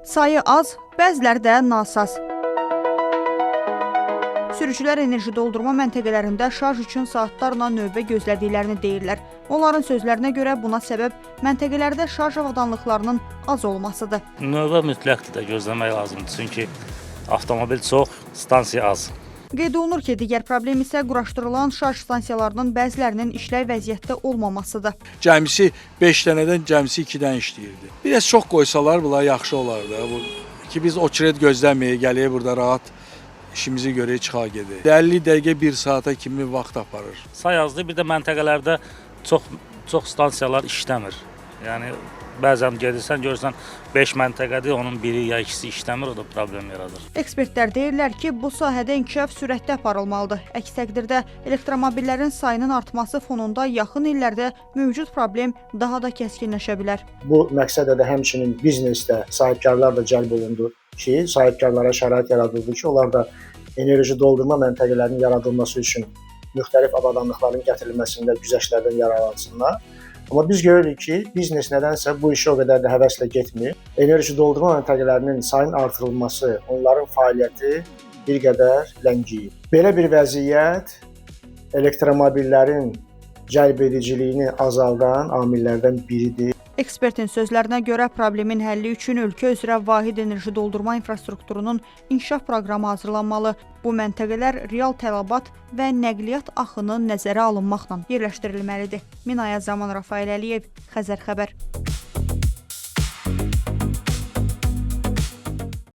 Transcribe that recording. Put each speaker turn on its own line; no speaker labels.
Sayı az, bəziləri də nasaz. Sürücülər enerji doldurma məntəqələrində şarj üçün saatlarla növbə gözlədiklərini deyirlər. Onların sözlərinə görə buna səbəb məntəqələrdə şarj avadanlıqlarının az olmasıdır.
Növbə mütləqdir də gözləmək lazımdır, çünki avtomobil çox, stansiya az.
Qeyd olunur ki, digər problem isə quraşdırılan şarj stansiyalarının bəzilərinin işləy vəziyyətdə olmamasıdır.
Cəmisi 5 dənədən cəmisi 2-dən işləyirdi. Biraz çox qoysalar bunlar yaxşı olardı. Ki biz o kiret gözləməyə gəliyə burada rahat işimizi görək çıxaq gedək. 50 dəqiqə 1 saata kimi vaxt aparır.
Say azdır, bir də məntəqələrdə çox stansiyalar işləmir. Yəni bəzən gedirsən, görürsən 5 məntəqədir, onun biri ya ikisi işləmir, o da problem yaradır.
Ekspertlər deyirlər ki, bu sahədə inkişaf sürətli aparılmalıdır. Əks təqdirdə elektromobillərin sayının artması fonunda yaxın illərdə mövcud problem daha da kəskinləşə bilər.
Bu məqsədə də həmçinin biznesdə sahibkarlar da cəlb olundu ki, sahibkarlara şərait yaradıldı ki, onlar da enerji doldurma məntəqələrinin yaradılması üçün müxtəlif avadanlıqların gətirilməsində güzəştlərdən yararlansınlar. Amma biz görürük ki, biznes nədənsə bu işə o qədər də həvəslə getmir. Enerji doldurma məntəqələrinin sayının artırılması, onların fəaliyyəti bir qədər ləngiyir. Belə bir vəziyyət elektromobillərin cəlb ediciliyini azaldan amillərdən biridir.
Ekspertin sözlərinə görə problemin həlli üçün ölkə üzrə vahid enerji doldurma infrastrukturunun inkişaf proqramı hazırlanmalı. Bu məntəqələr real tələbat və nəqliyyat axını nəzərə alınmaqla yerləşdirilməlidir. Minaya Zaman Rafael Əliyev, Xəzər xəbər.